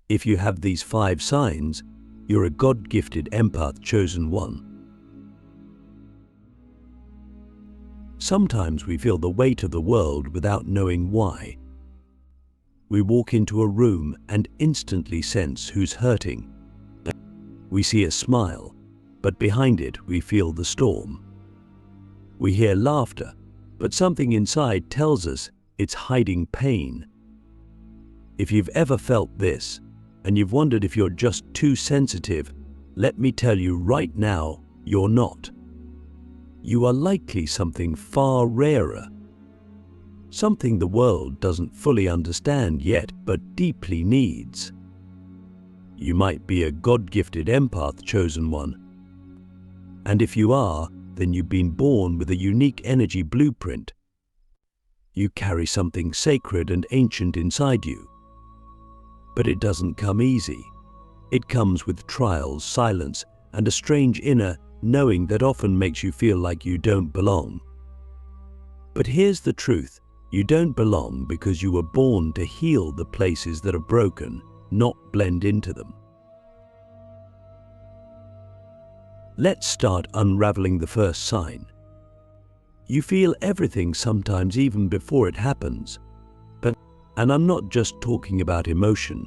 If you have these 5 signs, you're a God-gifted empath chosen one. Sometimes we feel the weight of the world without knowing why. We walk into a room and instantly sense who's hurting. We see a smile, but behind it we feel the storm. We hear laughter, but something inside tells us it's hiding pain. If you've ever felt this, and you've wondered if you're just too sensitive, let me tell you right now, you're not. You are likely something far rarer. Something the world doesn't fully understand yet, but deeply needs. You might be a God-gifted empath chosen one. And if you are, then you've been born with a unique energy blueprint. You carry something sacred and ancient inside you. But it doesn't come easy. It comes with trials, silence, and a strange inner knowing that often makes you feel like you don't belong. But here's the truth. You don't belong because you were born to heal the places that are broken, not blend into them. Let's start unraveling the first sign. You feel everything sometimes even before it happens. And I'm not just talking about emotion.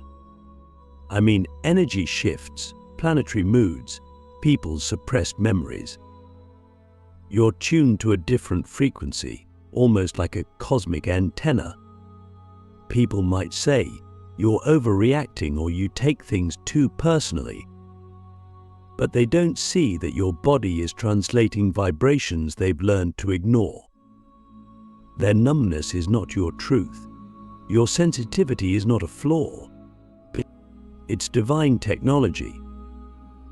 I mean energy shifts, planetary moods, people's suppressed memories. You're tuned to a different frequency, almost like a cosmic antenna. People might say you're overreacting or you take things too personally. But they don't see that your body is translating vibrations they've learned to ignore. Their numbness is not your truth. Your sensitivity is not a flaw. It's divine technology.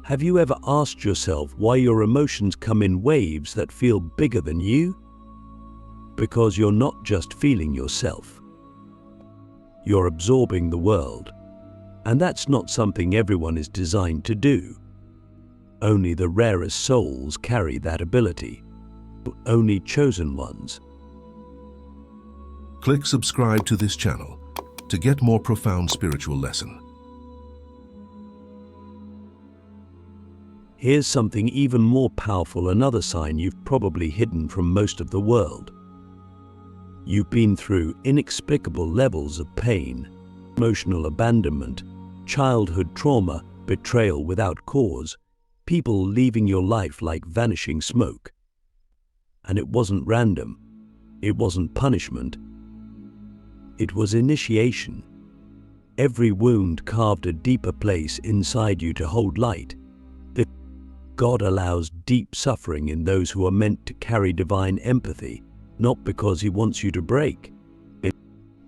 Have you ever asked yourself why your emotions come in waves that feel bigger than you? Because you're not just feeling yourself. You're absorbing the world. And that's not something everyone is designed to do. Only the rarest souls carry that ability. Only chosen ones. Click subscribe to this channel to get more profound spiritual lesson. Here's something even more powerful, another sign you've probably hidden from most of the world. You've been through inexplicable levels of pain, emotional abandonment, childhood trauma, betrayal without cause, people leaving your life like vanishing smoke. And it wasn't random. It wasn't punishment. It was initiation. Every wound carved a deeper place inside you to hold light. God allows deep suffering in those who are meant to carry divine empathy, not because He wants you to break,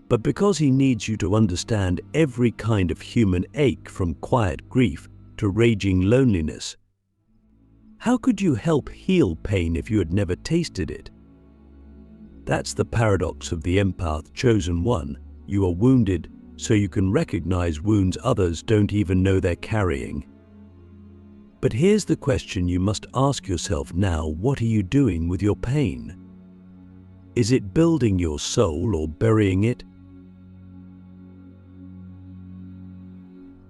but because He needs you to understand every kind of human ache, from quiet grief to raging loneliness. How could you help heal pain if you had never tasted it? That's the paradox of the empath chosen one. You are wounded so you can recognize wounds others don't even know they're carrying. But here's the question you must ask yourself now: what are you doing with your pain? Is it building your soul or burying it?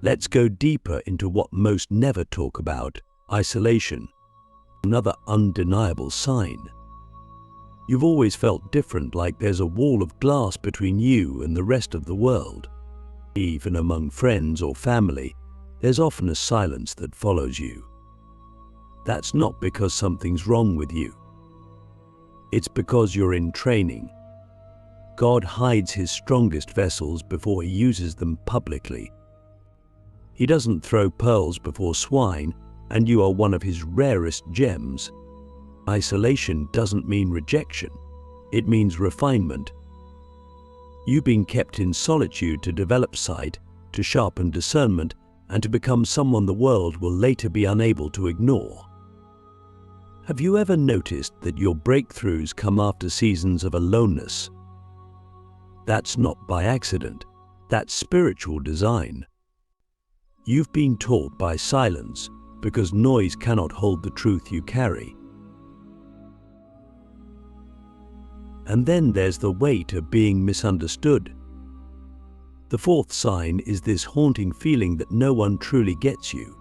Let's go deeper into what most never talk about: isolation. Another undeniable sign. You've always felt different, like there's a wall of glass between you and the rest of the world. Even among friends or family, there's often a silence that follows you. That's not because something's wrong with you. It's because you're in training. God hides His strongest vessels before He uses them publicly. He doesn't throw pearls before swine, and you are one of His rarest gems. Isolation doesn't mean rejection. It means refinement. You've been kept in solitude to develop sight, to sharpen discernment, and to become someone the world will later be unable to ignore. Have you ever noticed that your breakthroughs come after seasons of aloneness? That's not by accident. That's spiritual design. You've been taught by silence because noise cannot hold the truth you carry. And then there's the weight of being misunderstood. The fourth sign is this haunting feeling that no one truly gets you.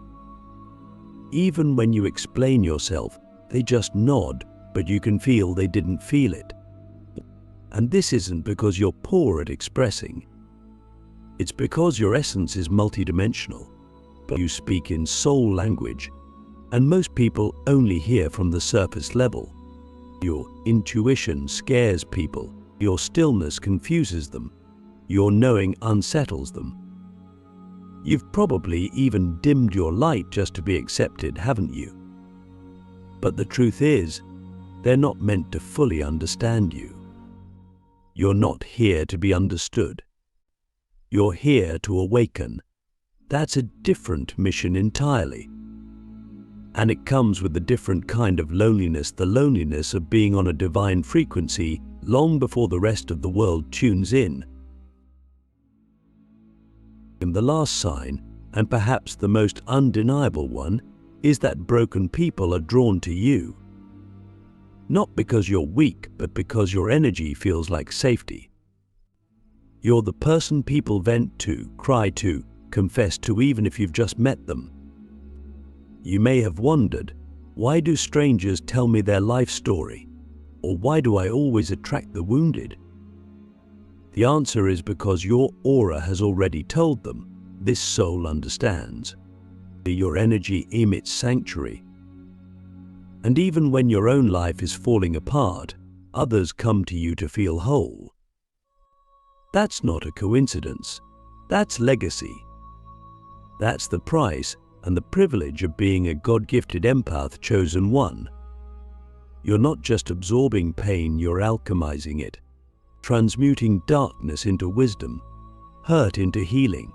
Even when you explain yourself, they just nod, but you can feel they didn't feel it. And this isn't because you're poor at expressing. It's because your essence is multidimensional, but you speak in soul language, and most people only hear from the surface level. Your intuition scares people, your stillness confuses them, your knowing unsettles them. You've probably even dimmed your light just to be accepted, haven't you? But the truth is, they're not meant to fully understand you. You're not here to be understood. You're here to awaken. That's a different mission entirely. And it comes with a different kind of loneliness, the loneliness of being on a divine frequency long before the rest of the world tunes in. And the last sign, and perhaps the most undeniable one, is that broken people are drawn to you. Not because you're weak, but because your energy feels like safety. You're the person people vent to, cry to, confess to, even if you've just met them. You may have wondered, why do strangers tell me their life story? Or why do I always attract the wounded? The answer is because your aura has already told them, this soul understands. Your energy emits sanctuary. And even when your own life is falling apart, others come to you to feel whole. That's not a coincidence. That's legacy. That's the price and the privilege of being a God-gifted empath, chosen one. You're not just absorbing pain, you're alchemizing it, transmuting darkness into wisdom, hurt into healing.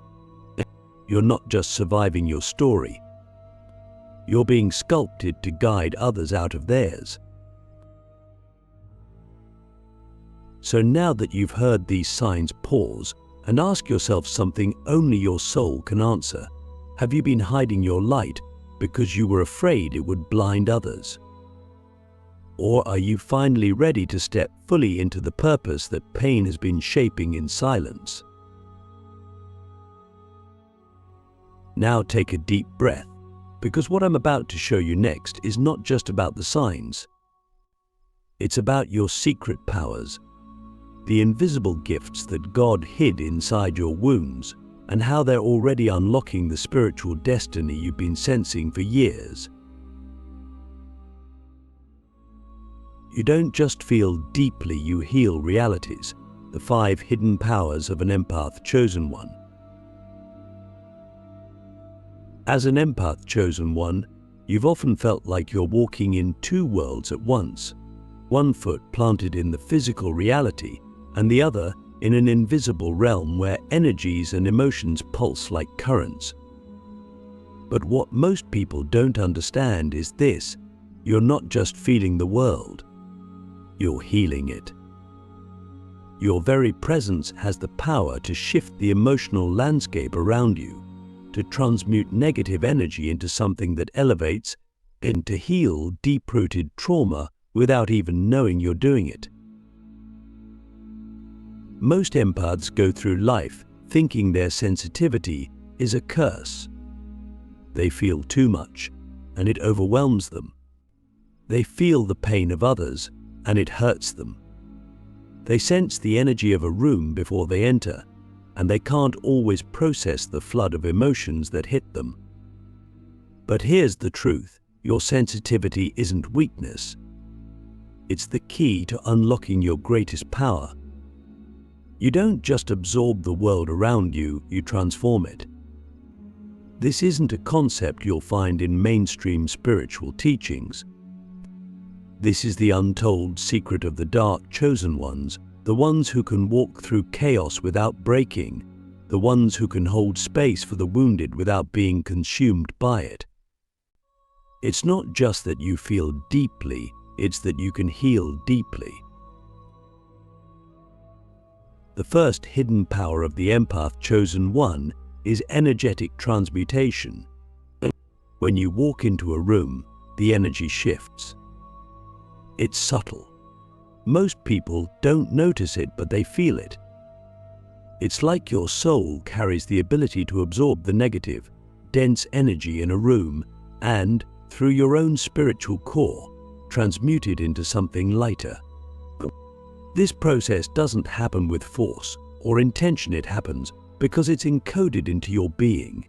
You're not just surviving your story. You're being sculpted to guide others out of theirs. So now that you've heard these signs, pause and ask yourself something only your soul can answer. Have you been hiding your light because you were afraid it would blind others? Or are you finally ready to step fully into the purpose that pain has been shaping in silence? Now take a deep breath, because what I'm about to show you next is not just about the signs. It's about your secret powers, the invisible gifts that God hid inside your wounds, and how they're already unlocking the spiritual destiny you've been sensing for years. You don't just feel deeply, you heal realities, the 5 hidden powers of an empath, chosen one. As an empath, chosen one, you've often felt like you're walking in 2 worlds at once, one foot planted in the physical reality and the other in an invisible realm where energies and emotions pulse like currents. But what most people don't understand is this: you're not just feeling the world, you're healing it. Your very presence has the power to shift the emotional landscape around you, to transmute negative energy into something that elevates, and to heal deep-rooted trauma without even knowing you're doing it. Most empaths go through life thinking their sensitivity is a curse. They feel too much, and it overwhelms them. They feel the pain of others, and it hurts them. They sense the energy of a room before they enter, and they can't always process the flood of emotions that hit them. But here's the truth: your sensitivity isn't weakness. It's the key to unlocking your greatest power. You don't just absorb the world around you, you transform it. This isn't a concept you'll find in mainstream spiritual teachings. This is the untold secret of the dark chosen ones, the ones who can walk through chaos without breaking, the ones who can hold space for the wounded without being consumed by it. It's not just that you feel deeply, it's that you can heal deeply. The first hidden power of the empath, chosen one, is energetic transmutation. When you walk into a room, the energy shifts. It's subtle. Most people don't notice it, but they feel it. It's like your soul carries the ability to absorb the negative, dense energy in a room and, through your own spiritual core, transmute it into something lighter. This process doesn't happen with force or intention. It happens because it's encoded into your being.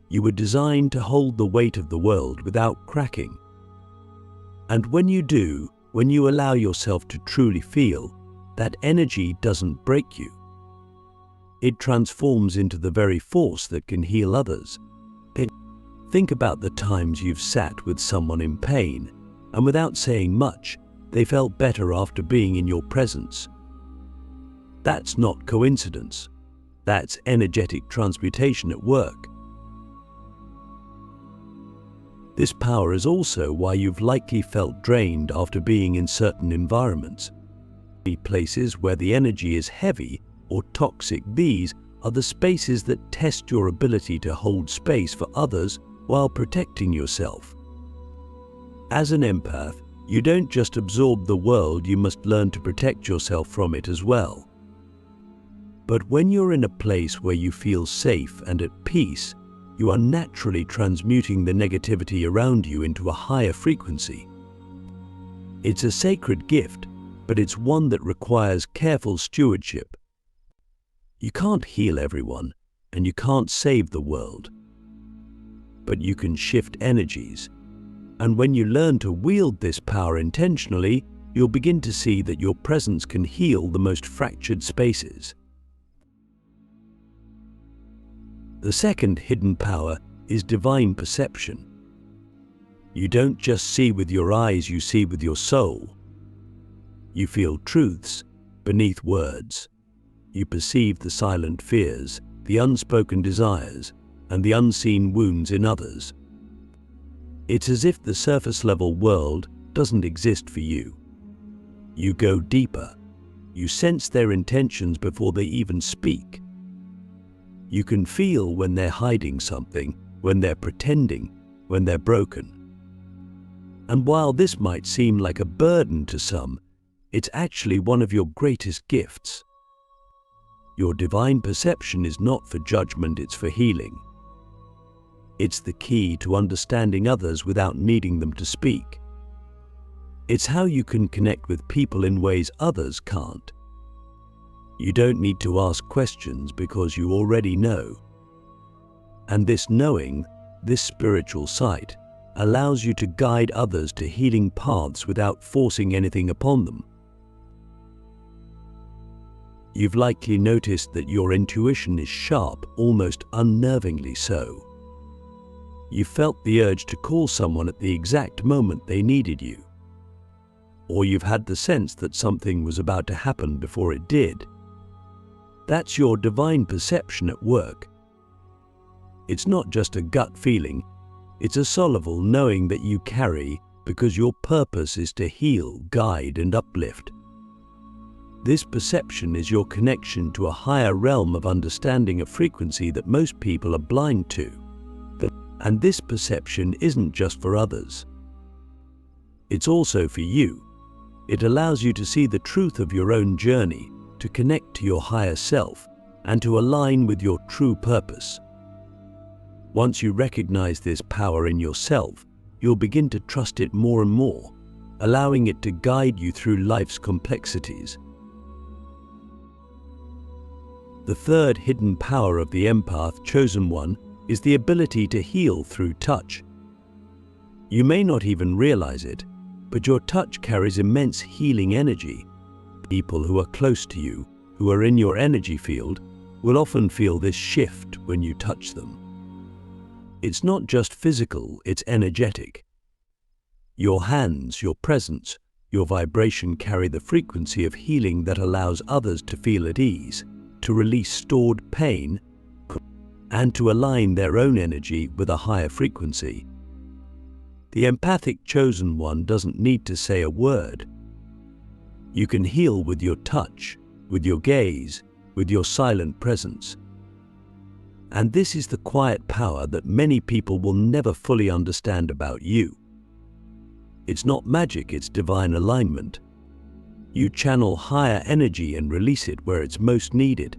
You were designed to hold the weight of the world without cracking. And when you do, when you allow yourself to truly feel, that energy doesn't break you. It transforms into the very force that can heal others. Think about the times you've sat with someone in pain, and without saying much, they felt better after being in your presence. That's not coincidence. That's energetic transmutation at work. This power is also why you've likely felt drained after being in certain environments. Places where the energy is heavy or toxic, these are the spaces that test your ability to hold space for others while protecting yourself. As an empath, you don't just absorb the world, you must learn to protect yourself from it as well. But when you're in a place where you feel safe and at peace, you are naturally transmuting the negativity around you into a higher frequency. It's a sacred gift, but it's one that requires careful stewardship. You can't heal everyone, and you can't save the world. But you can shift energies. And when you learn to wield this power intentionally, you'll begin to see that your presence can heal the most fractured spaces. The second hidden power is divine perception. You don't just see with your eyes, you see with your soul. You feel truths beneath words. You perceive the silent fears, the unspoken desires, and the unseen wounds in others. It's as if the surface-level world doesn't exist for you. You go deeper. You sense their intentions before they even speak. You can feel when they're hiding something, when they're pretending, when they're broken. And while this might seem like a burden to some, it's actually one of your greatest gifts. Your divine perception is not for judgment, it's for healing. It's the key to understanding others without needing them to speak. It's how you can connect with people in ways others can't. You don't need to ask questions because you already know. And this knowing, this spiritual sight, allows you to guide others to healing paths without forcing anything upon them. You've likely noticed that your intuition is sharp, almost unnervingly so. You felt the urge to call someone at the exact moment they needed you. Or you've had the sense that something was about to happen before it did. That's your divine perception at work. It's not just a gut feeling, it's a soulful knowing that you carry because your purpose is to heal, guide, and uplift. This perception is your connection to a higher realm of understanding, a frequency that most people are blind to. And this perception isn't just for others. It's also for you. It allows you to see the truth of your own journey, to connect to your higher self, and to align with your true purpose. Once you recognize this power in yourself, you'll begin to trust it more and more, allowing it to guide you through life's complexities. The third hidden power of the empath, chosen one, is the ability to heal through touch. You may not even realize it, but your touch carries immense healing energy. People who are close to you, who are in your energy field, will often feel this shift when you touch them. It's not just physical, it's energetic. Your hands, your presence, your vibration carry the frequency of healing that allows others to feel at ease, to release stored pain, and to align their own energy with a higher frequency. The empathic chosen one doesn't need to say a word. You can heal with your touch, with your gaze, with your silent presence. And this is the quiet power that many people will never fully understand about you. It's not magic, it's divine alignment. You channel higher energy and release it where it's most needed.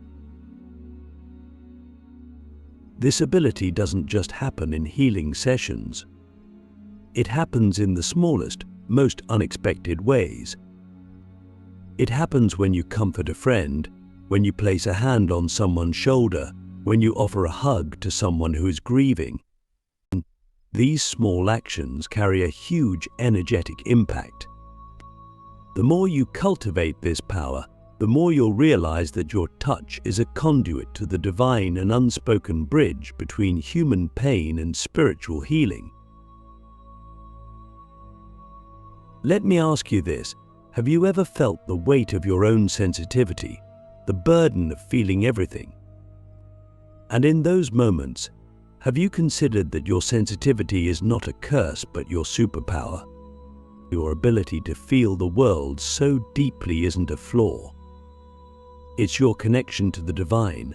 This ability doesn't just happen in healing sessions. It happens in the smallest, most unexpected ways. It happens when you comfort a friend, when you place a hand on someone's shoulder, when you offer a hug to someone who is grieving. These small actions carry a huge energetic impact. The more you cultivate this power, the more you'll realize that your touch is a conduit to the divine and unspoken bridge between human pain and spiritual healing. Let me ask you this: have you ever felt the weight of your own sensitivity, the burden of feeling everything? And in those moments, have you considered that your sensitivity is not a curse but your superpower? Your ability to feel the world so deeply isn't a flaw. It's your connection to the divine.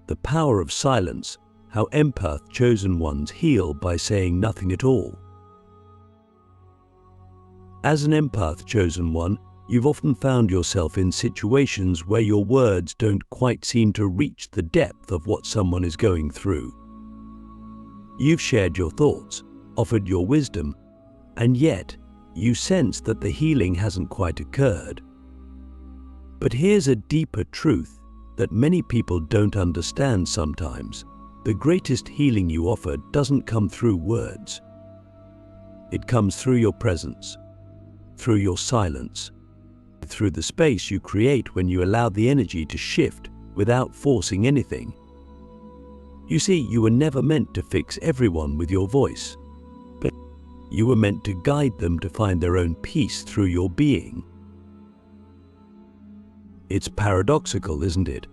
The power of silence, how empath chosen ones heal by saying nothing at all. As an empath chosen one, you've often found yourself in situations where your words don't quite seem to reach the depth of what someone is going through. You've shared your thoughts, offered your wisdom, and yet you sense that the healing hasn't quite occurred. But here's a deeper truth that many people don't understand sometimes. The greatest healing you offer doesn't come through words. It comes through your presence, through your silence, through the space you create when you allow the energy to shift without forcing anything. You see, you were never meant to fix everyone with your voice, but you were meant to guide them to find their own peace through your being. It's paradoxical, isn't it?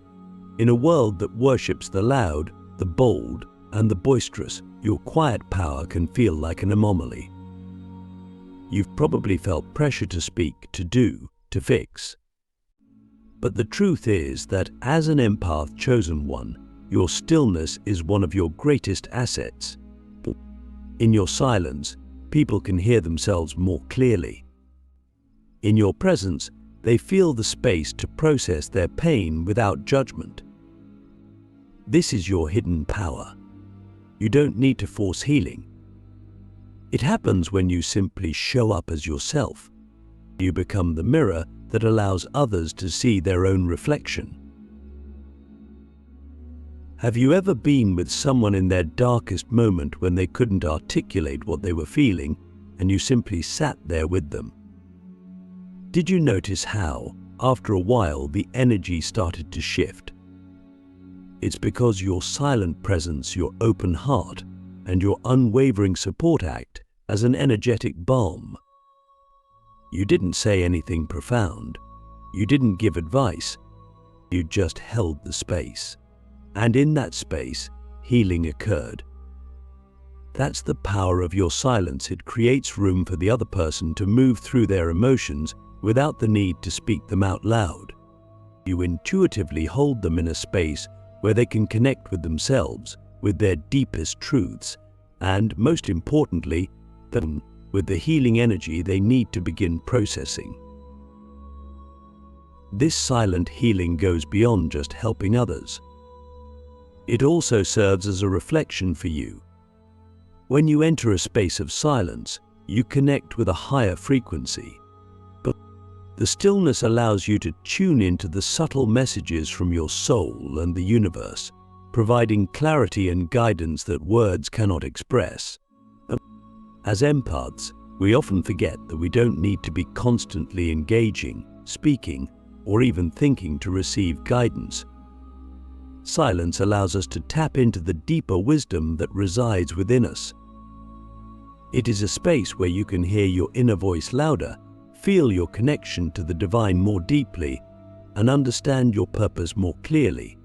In a world that worships the loud, the bold, and the boisterous, your quiet power can feel like an anomaly. You've probably felt pressure to speak, to do, to fix. But the truth is that as an empath chosen one, your stillness is one of your greatest assets. In your silence, people can hear themselves more clearly. In your presence, they feel the space to process their pain without judgment. This is your hidden power. You don't need to force healing. It happens when you simply show up as yourself. You become the mirror that allows others to see their own reflection. Have you ever been with someone in their darkest moment when they couldn't articulate what they were feeling, and you simply sat there with them? Did you notice how, after a while, the energy started to shift? It's because your silent presence, your open heart, and your unwavering support act as an energetic balm. You didn't say anything profound. You didn't give advice. You just held the space. And in that space, healing occurred. That's the power of your silence. It creates room for the other person to move through their emotions without the need to speak them out loud. You intuitively hold them in a space where they can connect with themselves, with their deepest truths, and most importantly, with the healing energy they need to begin processing. This silent healing goes beyond just helping others. It also serves as a reflection for you. When you enter a space of silence, you connect with a higher frequency. But the stillness allows you to tune into the subtle messages from your soul and the universe, providing clarity and guidance that words cannot express. As empaths, we often forget that we don't need to be constantly engaging, speaking, or even thinking to receive guidance. Silence allows us to tap into the deeper wisdom that resides within us. It is a space where you can hear your inner voice louder, feel your connection to the divine more deeply, and understand your purpose more clearly.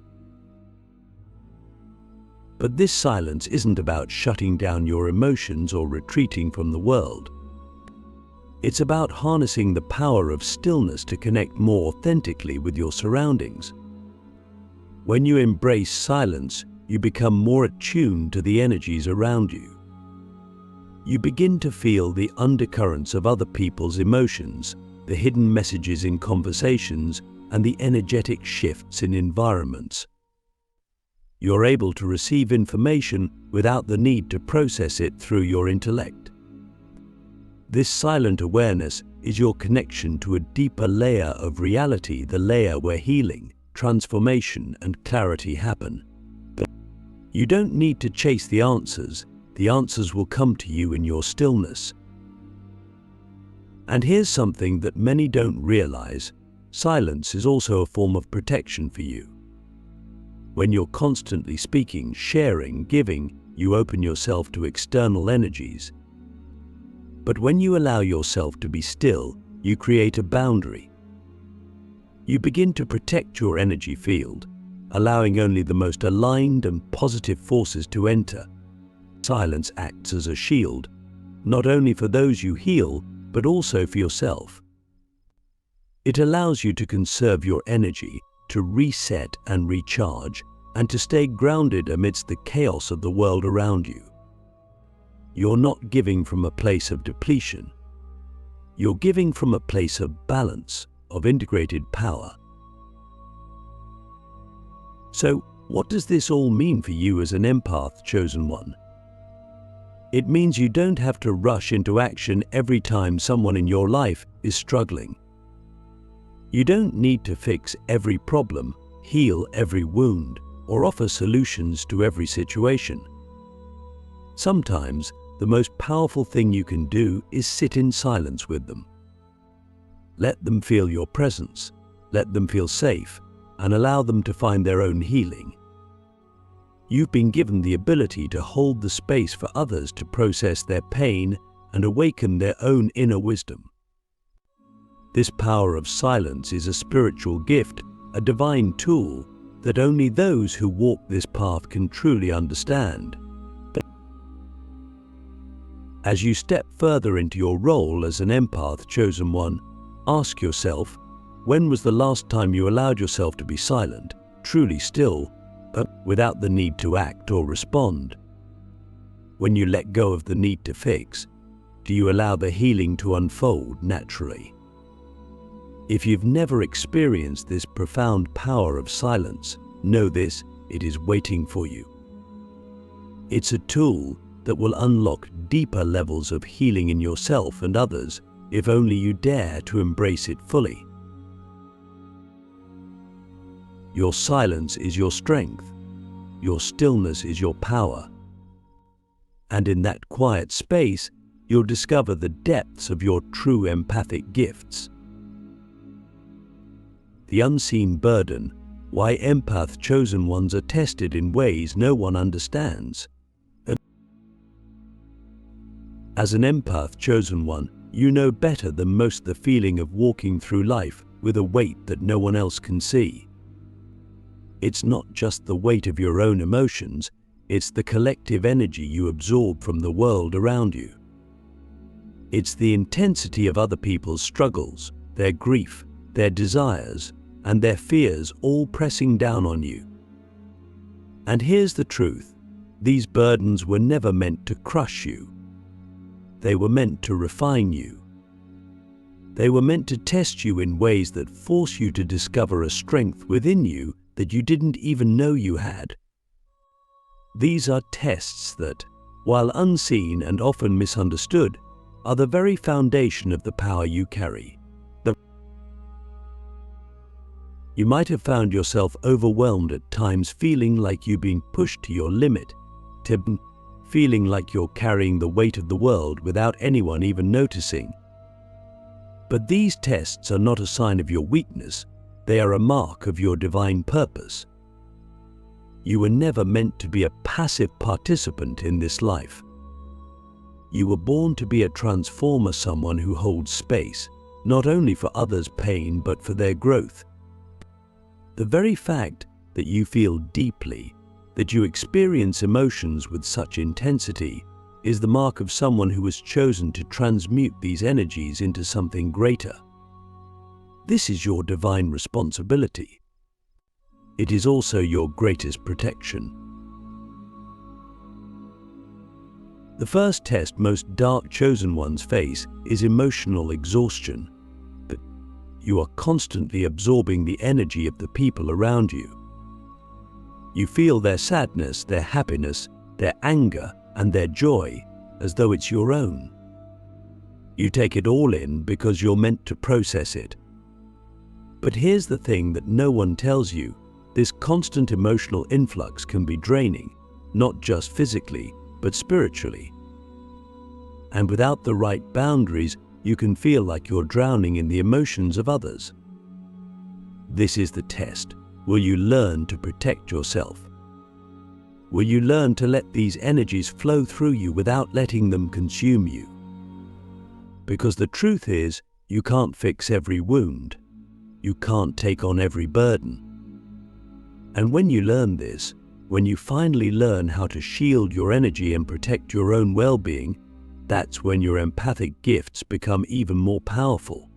But this silence isn't about shutting down your emotions or retreating from the world. It's about harnessing the power of stillness to connect more authentically with your surroundings. When you embrace silence, you become more attuned to the energies around you. You begin to feel the undercurrents of other people's emotions, the hidden messages in conversations, and the energetic shifts in environments. You're able to receive information without the need to process it through your intellect. This silent awareness is your connection to a deeper layer of reality, the layer where healing, transformation, and clarity happen. You don't need to chase the answers will come to you in your stillness. And here's something that many don't realize: silence is also a form of protection for you. When you're constantly speaking, sharing, giving, you open yourself to external energies. But when you allow yourself to be still, you create a boundary. You begin to protect your energy field, allowing only the most aligned and positive forces to enter. Silence acts as a shield, not only for those you heal, but also for yourself. It allows you to conserve your energy, to reset and recharge, and to stay grounded amidst the chaos of the world around you. You're not giving from a place of depletion. You're giving from a place of balance, of integrated power. So, what does this all mean for you as an empath, chosen one? It means you don't have to rush into action every time someone in your life is struggling. You don't need to fix every problem, heal every wound, or offer solutions to every situation. Sometimes, the most powerful thing you can do is sit in silence with them. Let them feel your presence, let them feel safe, and allow them to find their own healing. You've been given the ability to hold the space for others to process their pain and awaken their own inner wisdom. This power of silence is a spiritual gift, a divine tool that only those who walk this path can truly understand. As you step further into your role as an empath, chosen one, ask yourself, when was the last time you allowed yourself to be silent, truly still, without the need to act or respond? When you let go of the need to fix, do you allow the healing to unfold naturally? If you've never experienced this profound power of silence, know this: it is waiting for you. It's a tool that will unlock deeper levels of healing in yourself and others, if only you dare to embrace it fully. Your silence is your strength. Your stillness is your power. And in that quiet space, you'll discover the depths of your true empathic gifts. The unseen burden: why empath chosen ones are tested in ways no one understands. As an empath chosen one, you know better than most the feeling of walking through life with a weight that no one else can see. It's not just the weight of your own emotions, it's the collective energy you absorb from the world around you. It's the intensity of other people's struggles, their grief, their desires, and their fears all pressing down on you. And here's the truth: these burdens were never meant to crush you. They were meant to refine you. They were meant to test you in ways that force you to discover a strength within you that you didn't even know you had. These are tests that, while unseen and often misunderstood, are the very foundation of the power you carry. You might have found yourself overwhelmed at times, feeling like you've been pushed to your limit, feeling like you're carrying the weight of the world without anyone even noticing. But these tests are not a sign of your weakness, they are a mark of your divine purpose. You were never meant to be a passive participant in this life. You were born to be a transformer, someone who holds space, not only for others' pain but for their growth. The very fact that you feel deeply, that you experience emotions with such intensity, is the mark of someone who has chosen to transmute these energies into something greater. This is your divine responsibility. It is also your greatest protection. The first test most dark chosen ones face is emotional exhaustion. You are constantly absorbing the energy of the people around you. You feel their sadness, their happiness, their anger, and their joy as though it's your own. You take it all in because you're meant to process it. But here's the thing that no one tells you. This constant emotional influx can be draining, not just physically, but spiritually. And without the right boundaries, you can feel like you're drowning in the emotions of others. This is the test. Will you learn to protect yourself? Will you learn to let these energies flow through you without letting them consume you? Because the truth is, you can't fix every wound. You can't take on every burden. And when you learn this, when you finally learn how to shield your energy and protect your own well-being, that's when your empathic gifts become even more powerful.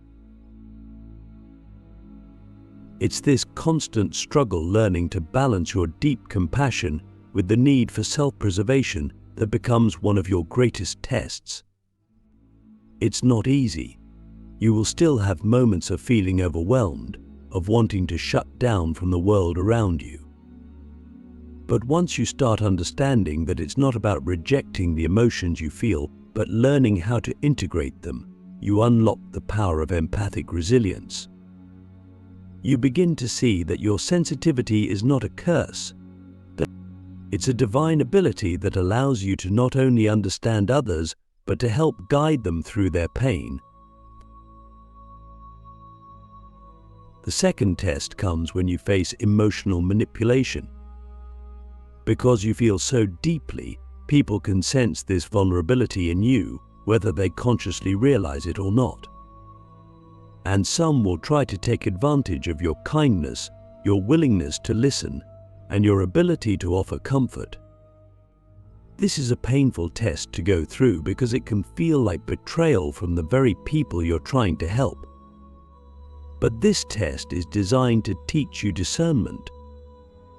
It's this constant struggle learning to balance your deep compassion with the need for self-preservation that becomes one of your greatest tests. It's not easy. You will still have moments of feeling overwhelmed, of wanting to shut down from the world around you. But once you start understanding that it's not about rejecting the emotions you feel, but learning how to integrate them, you unlock the power of empathic resilience. You begin to see that your sensitivity is not a curse. It's a divine ability that allows you to not only understand others, but to help guide them through their pain. The second test comes when you face emotional manipulation. Because you feel so deeply, people can sense this vulnerability in you, whether they consciously realize it or not. And some will try to take advantage of your kindness, your willingness to listen, and your ability to offer comfort. This is a painful test to go through because it can feel like betrayal from the very people you're trying to help. But this test is designed to teach you discernment.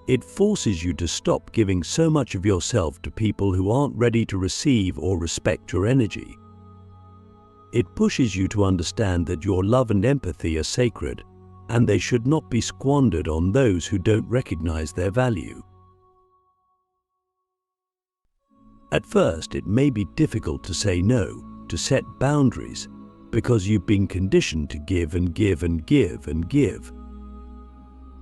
It forces you to stop giving so much of yourself to people who aren't ready to receive or respect your energy. It pushes you to understand that your love and empathy are sacred, and they should not be squandered on those who don't recognize their value. At first, it may be difficult to say no, to set boundaries, because you've been conditioned to give and give and give and give.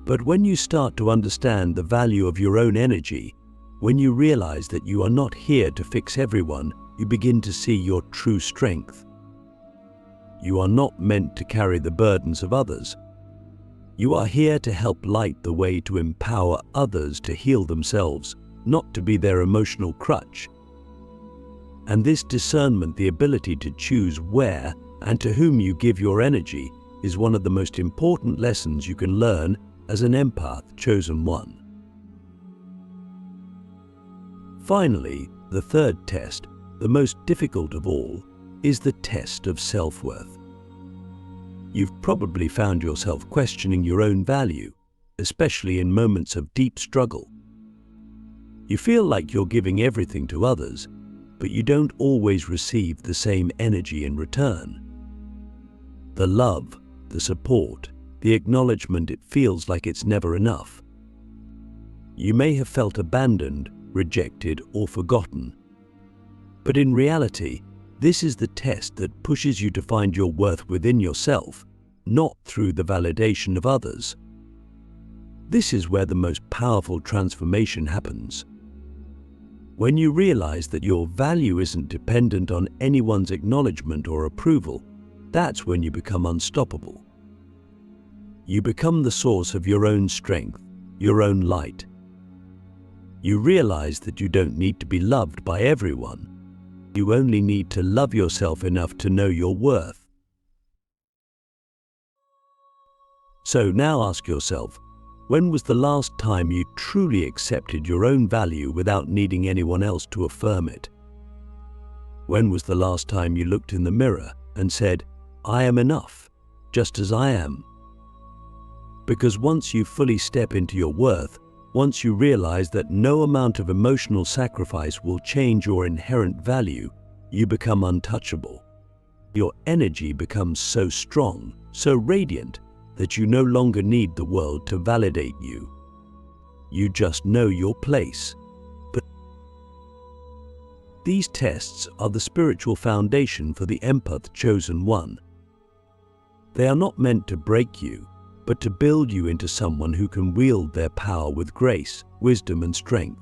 But when you start to understand the value of your own energy, when you realize that you are not here to fix everyone, you begin to see your true strength. You are not meant to carry the burdens of others. You are here to help light the way to empower others to heal themselves, not to be their emotional crutch. And this discernment, the ability to choose where and to whom you give your energy, is one of the most important lessons you can learn as an empath chosen one. Finally, the third test, the most difficult of all, is the test of self-worth. You've probably found yourself questioning your own value, especially in moments of deep struggle. You feel like you're giving everything to others, but you don't always receive the same energy in return. The love, the support, the acknowledgement, it feels like it's never enough. You may have felt abandoned, rejected, or forgotten. But in reality, this is the test that pushes you to find your worth within yourself, not through the validation of others. This is where the most powerful transformation happens. When you realize that your value isn't dependent on anyone's acknowledgement or approval, that's when you become unstoppable. You become the source of your own strength, your own light. You realize that you don't need to be loved by everyone. You only need to love yourself enough to know your worth. So now ask yourself, when was the last time you truly accepted your own value without needing anyone else to affirm it? When was the last time you looked in the mirror and said, "I am enough, just as I am"? Because once you fully step into your worth, once you realize that no amount of emotional sacrifice will change your inherent value, you become untouchable. Your energy becomes so strong, so radiant, that you no longer need the world to validate you. You just know your place. But these tests are the spiritual foundation for the empath chosen one. They are not meant to break you, but to build you into someone who can wield their power with grace, wisdom, and strength.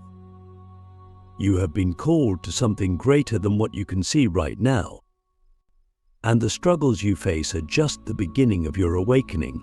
You have been called to something greater than what you can see right now. And the struggles you face are just the beginning of your awakening.